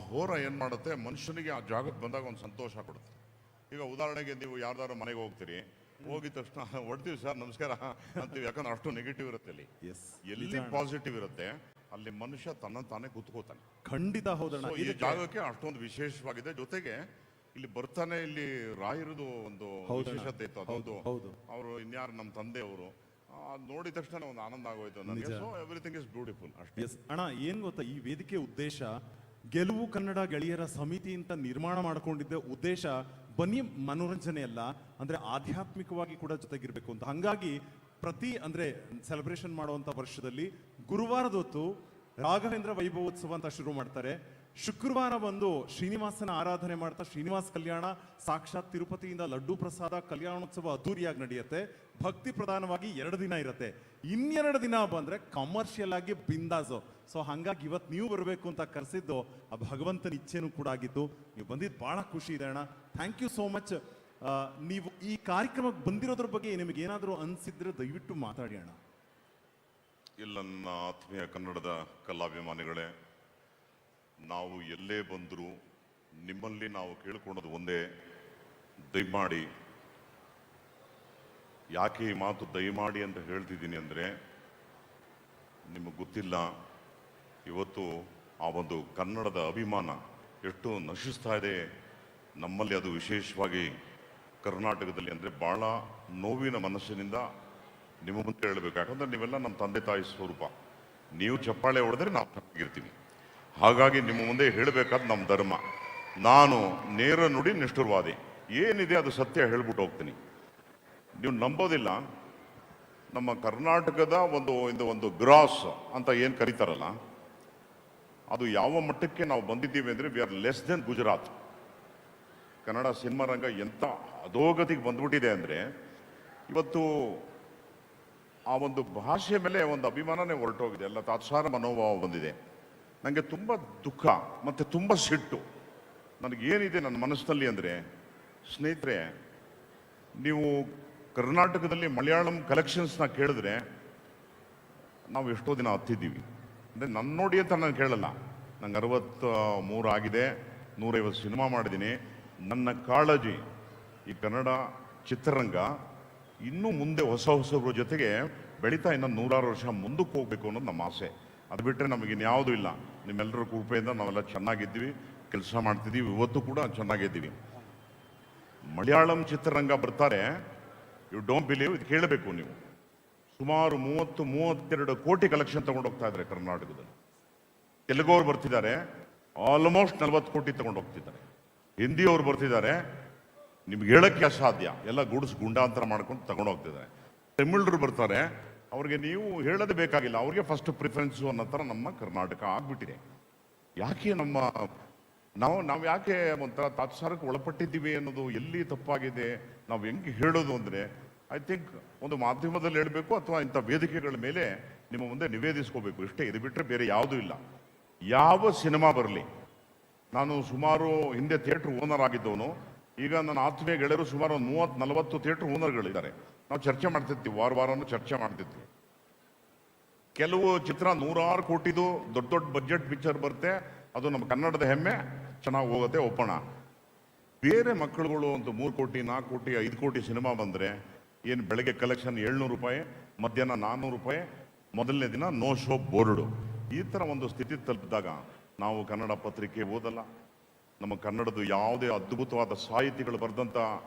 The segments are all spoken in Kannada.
ಹೋರ ಏನು ಮಾಡುತ್ತೆ, ಮನುಷ್ಯನಿಗೆ ಆ ಜಾಗಕ್ಕೆ ಬಂದಾಗ ಒಂದು ಸಂತೋಷ ಕೊಡುತ್ತೆ. ಈಗ ಉದಾಹರಣೆಗೆ ನೀವು ಯಾರ್ದಾರು ಮನೆಗೆ ಹೋಗ್ತೀರಿ, ಹೋಗಿದ ತಕ್ಷಣ ಹೊಡ್ತೀವಿ ಸರ್ ನಮಸ್ಕಾರ ಅಂತೀವಿ, ಯಾಕಂದ್ರೆ ಅಷ್ಟು ನೆಗೆಟಿವ್ ಇರುತ್ತೆ ಅಲ್ಲಿ. ಎಲ್ಲಿ ಪಾಸಿಟಿವ್ ಇರುತ್ತೆ ಅಲ್ಲಿ ಮನುಷ್ಯ ತನ್ನ ತಾನೇ ಕೂತ್ಕೋತಾನೆ. ಖಂಡಿತ ಹೌದಣ್ಣ. ಈ ಜಾಗಕ್ಕೆ ಅಷ್ಟೊಂದು ವಿಶೇಷವಾಗಿದೆ. ಜೊತೆಗೆ ಇಲ್ಲಿ ಬರ್ತಾನೆ, ಇಲ್ಲಿ ರಾಯರದು ಒಂದು ವಿಶೇಷತೆ ಇತ್ತು. ಅದೊಂದು ಅವರು ಇನ್ಯಾರು ನಮ್ಮ ತಂದೆಯವರು ನೋಡಿದ ತಕ್ಷಣ ಒಂದು ಆನಂದ ಆಗೋಯ್ತು ನನಗೆ. ಸೊ ಎವ್ರಿಥಿಂಗ್ ಇಸ್ ಬ್ಯೂಟಿಫುಲ್ ಅಷ್ಟೇ. ಅಣ್ಣ ಏನ್ ಗೊತ್ತಾ, ಈ ವೇದಿಕೆ ಉದ್ದೇಶ ಗೆಲುವು ಕನ್ನಡ ಗೆಳೆಯರ ಸಮಿತಿ ಅಂತ ನಿರ್ಮಾಣ ಮಾಡ್ಕೊಂಡಿದ್ದ ಉದ್ದೇಶ ಬನ್ನಿ ಮನೋರಂಜನೆ ಅಲ್ಲ, ಅಂದ್ರೆ ಆಧ್ಯಾತ್ಮಿಕವಾಗಿ ಕೂಡ ಜೊತೆಗಿರ್ಬೇಕು ಅಂತ. ಹಂಗಾಗಿ ಪ್ರತಿ ಅಂದ್ರೆ ಸೆಲೆಬ್ರೇಷನ್ ಮಾಡುವಂತ ವರ್ಷದಲ್ಲಿ ಗುರುವಾರದ ಹೊತ್ತು ರಾಘವೇಂದ್ರ ವೈಭವೋತ್ಸವ ಅಂತ ಶುರು ಮಾಡ್ತಾರೆ. ಶುಕ್ರವಾರ ಬಂದು ಶ್ರೀನಿವಾಸನ ಆರಾಧನೆ ಮಾಡ್ತಾ ಶ್ರೀನಿವಾಸ ಕಲ್ಯಾಣ, ಸಾಕ್ಷಾತ್ ತಿರುಪತಿಯಿಂದ ಲಡ್ಡು ಪ್ರಸಾದ ಕಲ್ಯಾಣೋತ್ಸವ ಅದ್ದೂರಿಯಾಗಿ ನಡೆಯುತ್ತೆ. ಭಕ್ತಿ ಪ್ರಧಾನವಾಗಿ 2 ದಿನ ಇರುತ್ತೆ. ಇನ್ನೆರಡು ದಿನ ಬಂದ್ರೆ ಕಮರ್ಷಿಯಲ್ ಆಗಿ ಬಿಂದಾಜು. ಸೊ ಹಂಗಾಗಿ ಇವತ್ತು ನೀವು ಬರಬೇಕು ಅಂತ ಕರೆಸಿದ್ದು ಆ ಭಗವಂತನ ಇಚ್ಛೆನೂ ಕೂಡ ಆಗಿತ್ತು. ನೀವು ಬಂದಿದ್ದು ಬಹಳ ಖುಷಿ ಇದೆ ಅಣ್ಣ. Thank you so much. ನೀವು ಈ ಕಾರ್ಯಕ್ರಮಕ್ಕೆ ಬಂದಿರೋದ್ರ ಬಗ್ಗೆ ನಿಮಗೆ ಏನಾದರೂ ಅನಿಸಿದ್ರೆ ದಯವಿಟ್ಟು ಮಾತಾಡಿ ಅಣ್ಣ. ಇಲ್ಲ, ನನ್ನ ಆತ್ಮೀಯ ಕನ್ನಡದ ಕಲಾಭಿಮಾನಿಗಳೇ, ನಾವು ಎಲ್ಲೇ ಬಂದರೂ ನಿಮ್ಮಲ್ಲಿ ನಾವು ಕೇಳ್ಕೊಳ್ಳೋದು ಒಂದೇ, ದಯಮಾಡಿ. ಯಾಕೆ ಈ ಮಾತು ದಯಮಾಡಿ ಅಂತ ಹೇಳ್ತಿದ್ದೀನಿ ಅಂದರೆ, ನಿಮಗೆ ಗೊತ್ತಿಲ್ಲ ಇವತ್ತು ಆ ಒಂದು ಕನ್ನಡದ ಅಭಿಮಾನ ಎಷ್ಟು ನಶಿಸ್ತಾ ಇದೆ ನಮ್ಮಲ್ಲಿ. ಅದು ವಿಶೇಷವಾಗಿ ಕರ್ನಾಟಕದಲ್ಲಿ ಅಂದರೆ ಭಾಳ ನೋವಿನ ಮನಸ್ಸಿನಿಂದ ನಿಮ್ಮ ಮುಂದೆ ಹೇಳಬೇಕು. ಯಾಕಂದರೆ ನೀವೆಲ್ಲ ನಮ್ಮ ತಂದೆ ತಾಯಿ ಸ್ವರೂಪ. ನೀವು ಚಪ್ಪಾಳೆ ಹೊಡೆದ್ರೆ ನಾವು ಚೆನ್ನಾಗಿರ್ತೀವಿ. ಹಾಗಾಗಿ ನಿಮ್ಮ ಮುಂದೆ ಹೇಳಬೇಕಾದ ನಮ್ಮ ಧರ್ಮ. ನಾನು ನೇರ ನುಡಿ ನಿಷ್ಠುರವಾದಿ, ಏನಿದೆ ಅದು ಸತ್ಯ ಹೇಳ್ಬಿಟ್ಟು ಹೋಗ್ತೀನಿ. ನೀವು ನಂಬೋದಿಲ್ಲ, ನಮ್ಮ ಕರ್ನಾಟಕದ ಒಂದು ಗ್ರಾಸ್ ಅಂತ ಏನು ಕರೀತಾರಲ್ಲ, ಅದು ಯಾವ ಮಟ್ಟಕ್ಕೆ ನಾವು ಬಂದಿದ್ದೀವಿ ಅಂದರೆ we are less then Gujarat. Kannada cinema ರಂಗ ಎಂಥ ಅಧೋಗತಿಗೆ ಬಂದ್ಬಿಟ್ಟಿದೆ ಅಂದರೆ, ಇವತ್ತು ಆ ಒಂದು ಭಾಷೆ ಮೇಲೆ ಒಂದು ಅಭಿಮಾನನೇ ಹೊರಟೋಗಿದೆ, ಎಲ್ಲ ತಾತ್ಸಾರ ಮನೋಭಾವ ಬಂದಿದೆ. ನನಗೆ ತುಂಬ ದುಃಖ ಮತ್ತು ತುಂಬ ಸಿಟ್ಟು. ನನಗೇನಿದೆ ನನ್ನ ಮನಸ್ಸಿನಲ್ಲಿ ಅಂದರೆ, ಸ್ನೇಹಿತರೆ, ನೀವು ಕರ್ನಾಟಕದಲ್ಲಿ ಮಲಯಾಳಂ ಕಲೆಕ್ಷನ್ಸ್ನ ಕೇಳಿದ್ರೆ ನಾವು ಎಷ್ಟೋ ದಿನ ಹತ್ತಿದ್ದೀವಿ. ಅಂದರೆ ನನ್ನ ನೋಡಿ ಅಂತ ನಾನು ಕೇಳಲ್ಲ, ನಂಗೆ 63 ಆಗಿದೆ, 150 ಸಿನಿಮಾ ಮಾಡಿದ್ದೀನಿ. ನನ್ನ ಕಾಳಜಿ ಈ ಕನ್ನಡ ಚಿತ್ರರಂಗ ಇನ್ನೂ ಮುಂದೆ ಹೊಸಬ್ರ ಜೊತೆಗೆ ಬೆಳೀತಾ ಇನ್ನೂ 100 ವರ್ಷ ಮುಂದಕ್ಕೆ ಹೋಗಬೇಕು ಅನ್ನೋದು ನಮ್ಮ ಆಸೆ. ಅದು ಬಿಟ್ಟರೆ ನಮಗಿನ್ಯಾವುದೂ ಇಲ್ಲ. ನಿಮ್ಮೆಲ್ಲರ ಕೃಪೆಯಿಂದ ನಾವೆಲ್ಲ ಚೆನ್ನಾಗಿದ್ದೀವಿ, ಕೆಲಸ ಮಾಡ್ತಿದ್ದೀವಿ, ಇವತ್ತು ಕೂಡ ಚೆನ್ನಾಗಿದ್ದೀವಿ. ಮಲಯಾಳಂ ಚಿತ್ರರಂಗ ಬರ್ತಾರೆ, ಯು ಡೋಂಟ್ ಬಿಲೀವ್, ಇದು ಕೇಳಬೇಕು ನೀವು. ಸುಮಾರು 30-32 ಕೋಟಿ ಕಲೆಕ್ಷನ್ ತಗೊಂಡು ಹೋಗ್ತಾ ಇದ್ದಾರೆ ಕರ್ನಾಟಕದಲ್ಲಿ. ತೆಲುಗವ್ರು ಬರ್ತಿದ್ದಾರೆ, ಆಲ್ಮೋಸ್ಟ್ 40 ಕೋಟಿ ತಗೊಂಡು ಹೋಗ್ತಿದ್ದಾರೆ. ಹಿಂದಿಯವ್ರು ಬರ್ತಿದ್ದಾರೆ, ನಿಮ್ಗೆ ಹೇಳಕ್ಕೆ ಅಸಾಧ್ಯ, ಎಲ್ಲ ಗುಂಡಾಂತರ ಮಾಡ್ಕೊಂಡು ತಗೊಂಡು ಹೋಗ್ತಿದ್ದಾರೆ. ತಮಿಳರು ಬರ್ತಾರೆ, ಅವ್ರಿಗೆ ನೀವು ಹೇಳೋದೇ ಬೇಕಾಗಿಲ್ಲ, ಅವ್ರಿಗೆ ಫಸ್ಟ್ ಪ್ರಿಫರೆನ್ಸು ಅನ್ನೋ ಥರ ನಮ್ಮ ಕರ್ನಾಟಕ ಆಗ್ಬಿಟ್ಟಿದೆ. ಯಾಕೆ ನಾವು ಯಾಕೆ ಒಂಥರ ತಾತ್ಸಾರಕ್ಕೆ ಒಳಪಟ್ಟಿದ್ದೀವಿ ಅನ್ನೋದು ಎಲ್ಲಿ ತಪ್ಪಾಗಿದೆ, ನಾವು ಹೆಂಗೆ ಹೇಳೋದು ಅಂದರೆ, ಐ ಥಿಂಕ್ ಒಂದು ಮಾಧ್ಯಮದಲ್ಲಿ ಹೇಳಬೇಕು ಅಥವಾ ಇಂಥ ವೇದಿಕೆಗಳ ಮೇಲೆ ನಿಮ್ಮ ಮುಂದೆ ನಿವೇದಿಸ್ಕೋಬೇಕು, ಇಷ್ಟೇ. ಇದು ಬಿಟ್ಟರೆ ಬೇರೆ ಯಾವುದೂ ಇಲ್ಲ. ಯಾವ ಸಿನಿಮಾ ಬರಲಿ, ನಾನು ಸುಮಾರು ಹಿಂದೆ ಥಿಯೇಟ್ರ್ ಓನರ್ ಆಗಿದ್ದವನು. ಈಗ ನನ್ನ ಆತ್ಮೀಯ ಗೆಳೆಯರು ಸುಮಾರು 30-40 ಥಿಯೇಟ್ರ್ ಓನರ್ಗಳಿದ್ದಾರೆ. ನಾವು ಚರ್ಚೆ ಮಾಡ್ತಿರ್ತೀವಿ, ವಾರನೂ ಚರ್ಚೆ ಮಾಡ್ತಿರ್ತೀವಿ. ಕೆಲವು ಚಿತ್ರ 100 ಕೋಟಿದು ದೊಡ್ಡ ಬಜೆಟ್ ಪಿಕ್ಚರ್ ಬರುತ್ತೆ, ಅದು ನಮ್ಮ ಕನ್ನಡದ ಹೆಮ್ಮೆ, ಚೆನ್ನಾಗಿ ಹೋಗುತ್ತೆ, ಒಪ್ಪೋಣ. ಬೇರೆ ಮಕ್ಕಳುಗಳು ಒಂದು 3 ಕೋಟಿ 4 ಕೋಟಿ 5 ಕೋಟಿ ಸಿನಿಮಾ ಬಂದರೆ ಏನು ಬೆಳಗ್ಗೆ ಕಲೆಕ್ಷನ್ 700 ರೂಪಾಯಿ, ಮಧ್ಯಾಹ್ನ 400 ರೂಪಾಯಿ, ಮೊದಲನೇ ದಿನ ನೋ ಶೋ ಬೋರ್ಡು. ಈ ಥರ ಒಂದು ಸ್ಥಿತಿ ತಲುಪಿದಾಗ ನಾವು ಕನ್ನಡ ಪತ್ರಿಕೆ ಓದಲ್ಲ, ನಮ್ಮ ಕನ್ನಡದ ಯಾವುದೇ ಅದ್ಭುತವಾದ ಸಾಹಿತಿಗಳು ಬರೆದಂಥ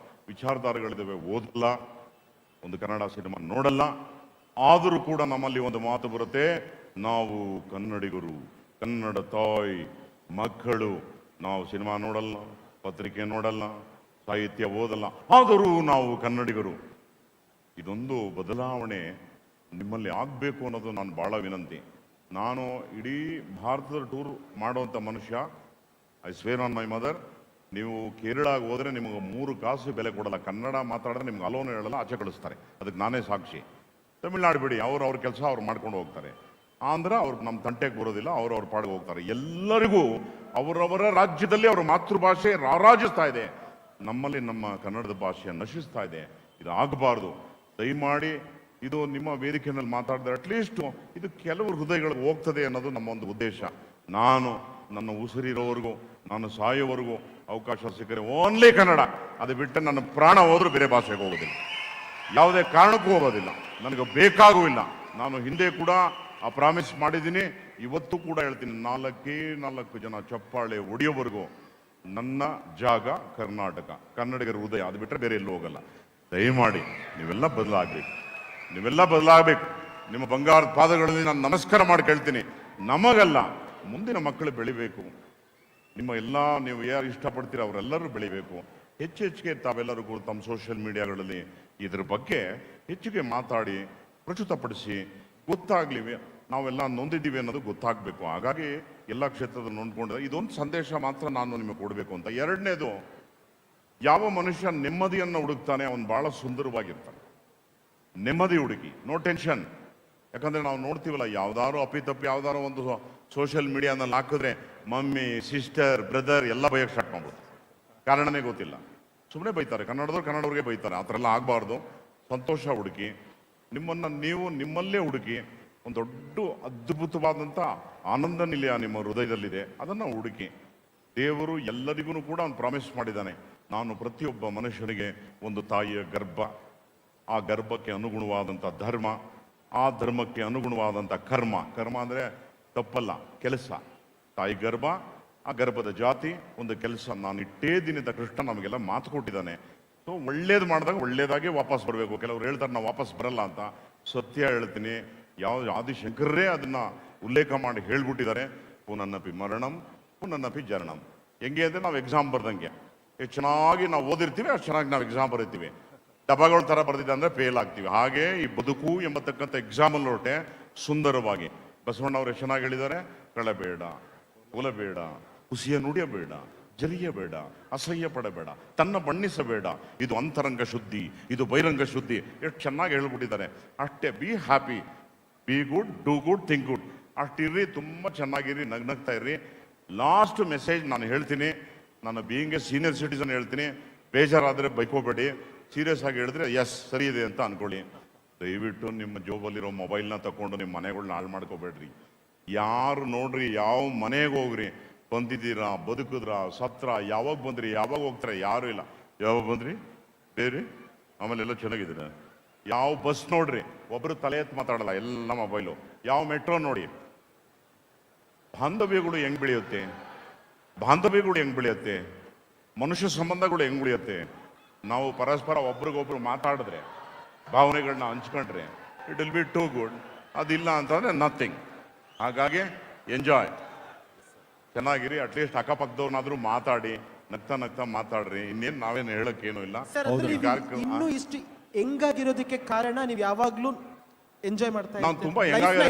ವಿಚಾರಧಾರೆಗಳಿದ್ದಾವೆ ಓದಲ್ಲ, ಒಂದು ಕನ್ನಡ ಸಿನಿಮಾ ನೋಡಲ್ಲ. ಆದರೂ ಕೂಡ ನಮ್ಮಲ್ಲಿ ಒಂದು ಮಾತು ಬರುತ್ತೆ, ನಾವು ಕನ್ನಡಿಗರು, ಕನ್ನಡ ತಾಯಿ ಮಕ್ಕಳು, ನಾವು ಸಿನಿಮಾ ನೋಡಲ್ಲ, ಪತ್ರಿಕೆ ನೋಡಲ್ಲ, ಸಾಹಿತ್ಯ ಓದಲ್ಲ, ಆದರೂ ನಾವು ಕನ್ನಡಿಗರು. ಇದೊಂದು ಬದಲಾವಣೆ ನಿಮ್ಮಲ್ಲಿ ಆಗಬೇಕು ಅನ್ನೋದು ನಾನು ಭಾಳ ವಿನಂತಿ. ನಾನು ಇಡೀ ಭಾರತದ ಟೂರ್ ಮಾಡುವಂಥ ಮನುಷ್ಯ, I square on my mother. ನೀವು ಕೇರಳಗೆ ಹೋದರೆ ನಿಮಗೆ 3 ಕಾಸು ಬೆಲೆ ಕೊಡಲ್ಲ. ಕನ್ನಡ ಮಾತಾಡಿದ್ರೆ ನಿಮ್ಗೆ ಅಲೋನು ಹೇಳಲ್ಲ, ಆಚೆ ಕಳಿಸ್ತಾರೆ, ಅದಕ್ಕೆ ನಾನೇ ಸಾಕ್ಷಿ. ತಮಿಳ್ನಾಡು ಬಿಡಿ, ಅವ್ರ ಕೆಲಸ ಅವ್ರು ಮಾಡ್ಕೊಂಡು ಹೋಗ್ತಾರೆ. ಆಂಧ್ರ ಅವ್ರಿಗೆ ನಮ್ಮ ತಂಟೆಗೆ ಬರೋದಿಲ್ಲ, ಅವ್ರ ಪಾಡಿಗೆ ಹೋಗ್ತಾರೆ. ಎಲ್ಲರಿಗೂ ಅವರವರ ರಾಜ್ಯದಲ್ಲಿ ಅವರ ಮಾತೃಭಾಷೆ ರಾರಾಜಿಸ್ತಾ ಇದೆ. ನಮ್ಮಲ್ಲಿ ನಮ್ಮ ಕನ್ನಡದ ಭಾಷೆ ನಶಿಸ್ತಾ ಇದೆ. ಇದು ಆಗಬಾರ್ದು. ದಯಮಾಡಿ ಇದು ನಿಮ್ಮ ವೇದಿಕೆಯಲ್ಲಿ ಮಾತಾಡಿದ್ರೆ ಅಟ್ಲೀಸ್ಟು ಇದು ಕೆಲವು ಹೃದಯಗಳಿಗೆ ಹೋಗ್ತದೆ ಅನ್ನೋದು ನಮ್ಮ ಒಂದು ಉದ್ದೇಶ. ನಾನು ನನ್ನ ಉಸಿರಿರೋವರೆಗೂ, ನಾನು ಸಾಯೋವರೆಗೂ ಅವಕಾಶ ಸಿಕ್ಕರೆ ಓನ್ಲಿ ಕನ್ನಡ. ಅದು ಬಿಟ್ಟು ನನ್ನ ಪ್ರಾಣ ಹೋದ್ರೂ ಬೇರೆ ಭಾಷೆಗೆ ಹೋಗೋದಿಲ್ಲ, ಯಾವುದೇ ಕಾರಣಕ್ಕೂ ಹೋಗೋದಿಲ್ಲ, ನನಗೆ ಬೇಕಾಗೂ ಇಲ್ಲ. ನಾನು ಹಿಂದೆ ಕೂಡ ಆ ಪ್ರಾಮಿಸ್ ಮಾಡಿದ್ದೀನಿ, ಇವತ್ತು ಕೂಡ ಹೇಳ್ತೀನಿ, 4 ಜನ ಚಪ್ಪಾಳೆ ಹೊಡೆಯೋವರೆಗೂ ನನ್ನ ಜಾಗ ಕರ್ನಾಟಕ, ಕನ್ನಡಿಗರ ಹೃದಯ. ಅದು ಬಿಟ್ಟರೆ ಬೇರೆ ಎಲ್ಲೂ ಹೋಗಲ್ಲ. ದಯಮಾಡಿ ನೀವೆಲ್ಲ ಬದಲಾಗಬೇಕು, ನೀವೆಲ್ಲ ಬದಲಾಗಬೇಕು. ನಿಮ್ಮ ಬಂಗಾರದ ಪಾದಗಳಲ್ಲಿ ನಾನು ನಮಸ್ಕಾರ ಮಾಡಿ ಕೇಳ್ತೀನಿ, ನಮಗಲ್ಲ, ಮುಂದಿನ ಮಕ್ಕಳು ಬೆಳಿಬೇಕು. ನಿಮ್ಮ ಎಲ್ಲ ನೀವು ಯಾರು ಇಷ್ಟಪಡ್ತೀರ ಅವರೆಲ್ಲರೂ ಬೆಳಿಬೇಕು. ಹೆಚ್ಚಿಗೆ ತಾವೆಲ್ಲರೂ ಕೂಡ ತಮ್ಮ ಸೋಷಿಯಲ್ ಮೀಡಿಯಾಗಳಲ್ಲಿ ಇದ್ರ ಬಗ್ಗೆ ಹೆಚ್ಚಿಗೆ ಮಾತಾಡಿ ಪ್ರಸ್ತುತಪಡಿಸಿ, ಗೊತ್ತಾಗ್ಲಿ ನಾವೆಲ್ಲ ನೊಂದಿದ್ದೀವಿ ಅನ್ನೋದು ಗೊತ್ತಾಗಬೇಕು. ಹಾಗಾಗಿ ಎಲ್ಲ ಕ್ಷೇತ್ರದ ನೊಂದ್ಕೊಂಡ್ರೆ ಇದೊಂದು ಸಂದೇಶ ಮಾತ್ರ ನಾನು ನಿಮಗೆ ಕೊಡಬೇಕು ಅಂತ. ಎರಡನೇದು, ಯಾವ ಮನುಷ್ಯ ನೆಮ್ಮದಿಯನ್ನು ಹುಡುಕ್ತಾನೆ ಅವನು ಬಹಳ ಸುಂದರವಾಗಿರ್ತಾನೆ. ನೆಮ್ಮದಿ ಹುಡುಕಿ, ನೋ ಟೆನ್ಷನ್. ಯಾಕಂದ್ರೆ ನಾವು ನೋಡ್ತೀವಲ್ಲ, ಯಾವ್ದಾರು ಅಪ್ಪಿತಪ್ಪಿ ಯಾವ್ದಾರು ಒಂದು ಸೋಷಿಯಲ್ ಮೀಡಿಯಾನಲ್ಲಿ ಹಾಕಿದ್ರೆ ಮಮ್ಮಿ, ಸಿಸ್ಟರ್, ಬ್ರದರ್ ಎಲ್ಲ ಬೈಯಕ್ಕೆ ಸ್ಟಾರ್ಟ್ ಮಾಡ್ಬೋದು. ಕಾರಣನೇ ಗೊತ್ತಿಲ್ಲ, ಸುಮ್ಮನೆ ಬೈತಾರೆ. ಕನ್ನಡದವ್ರಿಗೆ ಬೈತಾರೆ. ಆ ಥರ ಎಲ್ಲ ಆಗಬಾರ್ದು. ಸಂತೋಷ ಹುಡುಕಿ, ನಿಮ್ಮನ್ನು ನೀವು ನಿಮ್ಮಲ್ಲೇ ಹುಡುಕಿ. ಒಂದು ದೊಡ್ಡ ಅದ್ಭುತವಾದಂಥ ಆನಂದ ನಿಲಯ ನಿಮ್ಮ ಹೃದಯದಲ್ಲಿದೆ, ಅದನ್ನು ಹುಡುಕಿ. ದೇವರು ಎಲ್ಲರಿಗೂ ಕೂಡ ಒಂದು ಪ್ರಾಮಿಸ್ ಮಾಡಿದ್ದಾನೆ, ನಾನು ಪ್ರತಿಯೊಬ್ಬ ಮನುಷ್ಯನಿಗೆ ಒಂದು ತಾಯಿಯ ಗರ್ಭ, ಆ ಗರ್ಭಕ್ಕೆ ಅನುಗುಣವಾದಂಥ ಧರ್ಮ, ಆ ಧರ್ಮಕ್ಕೆ ಅನುಗುಣವಾದಂಥ ಕರ್ಮ. ಕರ್ಮ ಅಂದರೆ ತಪ್ಪಲ್ಲ, ಕೆಲಸ. ತಾಯಿ ಗರ್ಭ, ಆ ಗರ್ಭದ ಜಾತಿ, ಒಂದು ಕೆಲಸ. ನಾನು ಇಟ್ಟೇ ದಿನದ ಕೃಷ್ಣ ನಮಗೆಲ್ಲ ಮಾತು ಕೊಟ್ಟಿದ್ದಾನೆ. ಸೊ ಒಳ್ಳೇದು ಮಾಡಿದಾಗ ಒಳ್ಳೇದಾಗಿ ವಾಪಸ್ ಬರಬೇಕು. ಕೆಲವರು ಹೇಳ್ತಾರೆ ನಾವು ವಾಪಸ್ ಬರಲ್ಲ ಅಂತ. ಸತ್ಯ ಹೇಳ್ತೀನಿ, ಯಾವ ಆದಿಶಂಕರರೇ ಅದನ್ನ ಉಲ್ಲೇಖ ಮಾಡಿ ಹೇಳ್ಬಿಟ್ಟಿದ್ದಾರೆ. ಪುನನ್ನಪಿ ಮರಣಂ ಪುನನ್ನಪಿ ಜರಣಂ. ಹೆಂಗೆ ಅಂದರೆ ನಾವು ಎಕ್ಸಾಮ್ ಬರ್ದಂಗೆ, ಎಷ್ಟು ಚೆನ್ನಾಗಿ ನಾವು ಓದಿರ್ತೀವಿ ಅಷ್ಟು ಚೆನ್ನಾಗಿ ನಾವು ಎಕ್ಸಾಮ್ ಬರೀತೀವಿ. ಡಬ್ಬಗಳ ಥರ ಬರ್ದಿದ್ದೆ ಅಂದರೆ ಫೇಲ್ ಆಗ್ತೀವಿ. ಹಾಗೆ ಈ ಬದುಕು ಎಂಬತಕ್ಕಂಥ ಎಕ್ಸಾಮಲ್ಲಿ ಹೊರಟೆ ಸುಂದರವಾಗಿ ಬಸವಣ್ಣವ್ರು ಎಷ್ಟು ಚೆನ್ನಾಗಿ ಹೇಳಿದ್ದಾರೆ, ಕಳಬೇಡ, ಒಲಬೇಡ, ಹುಸಿಯ ನುಡಿಯಬೇಡ, ಜಲಿಯಬೇಡ, ಅಸಹ್ಯ ಪಡಬೇಡ, ತನ್ನ ಬಣ್ಣಿಸಬೇಡ, ಇದು ಅಂತರಂಗ ಶುದ್ಧಿ, ಇದು ಬಹಿರಂಗ ಶುದ್ಧಿ. ಎಷ್ಟು ಚೆನ್ನಾಗಿ ಹೇಳ್ಬಿಟ್ಟಿದ್ದಾರೆ. ಅಷ್ಟೇ, be happy, be good, do good, think good. ಅಷ್ಟಿರ್ರಿ, ತುಂಬ ಚೆನ್ನಾಗಿರಿ, ನಗ್ನಗ್ತಾ ಇರ್ರಿ. ಲಾಸ್ಟ್ ಮೆಸೇಜ್ ನಾನು ಹೇಳ್ತೀನಿ, ನಾನು ಬೀಯಿಂಗ್ ಎ ಸೀನಿಯರ್ ಸಿಟಿಸನ್ ಹೇಳ್ತೀನಿ, ಬೇಜಾರಾದರೆ ಬೈಕೋಬೇಡಿ. ಸೀರಿಯಸ್ ಆಗಿ ಹೇಳಿದ್ರೆ ಎಸ್ ಸರಿ ಇದೆ ಅಂತ ಅನ್ಕೊಳ್ಳಿ. ದಯವಿಟ್ಟು ನಿಮ್ಮ ಜೋಬಲ್ಲಿರೋ ಮೊಬೈಲ್ನ ತಗೊಂಡು ನಿಮ್ಮ ಮನೆಗಳನ್ನ ಹಾಳು ಮಾಡ್ಕೋಬೇಡ್ರಿ. ಯಾರು ನೋಡ್ರಿ, ಯಾವ ಮನೆಗೆ ಹೋಗ್ರಿ, ಬಂದಿದ್ದೀರಾ, ಬದುಕಿದ್ರಾ, ಸತ್ರ, ಯಾವಾಗ ಬಂದ್ರಿ, ಯಾವಾಗ ಹೋಗ್ತಾರೆ, ಯಾರು ಇಲ್ಲ. ಯಾವಾಗ ಬಂದ್ರಿ ಬೇರೆ, ಆಮೇಲೆ ಎಲ್ಲ ಚೆನ್ನಾಗಿದ್ದೀರ. ಯಾವ ಬಸ್ ನೋಡ್ರಿ, ಒಬ್ರು ತಲೆ ಎತ್ತು ಮಾತಾಡಲ್ಲ, ಎಲ್ಲ ಮೊಬೈಲು. ಯಾವ ಮೆಟ್ರೋ ನೋಡಿ. ಬಾಂಧವ್ಯಗಳು ಹೆಂಗ್ ಬೆಳೆಯುತ್ತೆ, ಬಾಂಧವ್ಯಗಳು ಹೆಂಗ್ ಬೆಳೆಯುತ್ತೆ, ಮನುಷ್ಯ ಸಂಬಂಧಗಳು ಹೆಂಗ್ ಬೆಳೆಯುತ್ತೆ. ನಾವು ಪರಸ್ಪರ ಒಬ್ರಿಗೊಬ್ರು ಮಾತಾಡಿದ್ರೆ, ಭಾವನೆಗಳನ್ನ ಹಂಚ್ಕೊಂಡ್ರೆ, it will be too good. ಅದಿಲ್ಲ ಅಂತಂದ್ರೆ ನಥಿಂಗ್. ಹಾಗಾಗಿ ಎಂಜಾಯ್, ಚೆನ್ನಾಗಿರಿ. ಅಟ್ಲೀಸ್ಟ್ ಅಕ್ಕಪಕ್ಕದವ್ರನ್ನಾದ್ರೂ ಮಾತಾಡಿ, ನಗ್ತಾ ಮಾತಾಡ್ರಿ. ಇನ್ನೇನು ನಾವೇನು ಹೇಳಕ್ಕೇನು ಇಲ್ಲ. ಇನ್ನು ಇಷ್ಟು ಹೆಂಗಾಗಿರೋದಕ್ಕೆ ಕಾರಣ ನೀವು ಯಾವಾಗ್ಲೂ ಎಂಜಾಯ್ ಮಾಡ್ತಾ ನಾನು ತುಂಬಾ ಹೆಂಗಾಗಿರೋ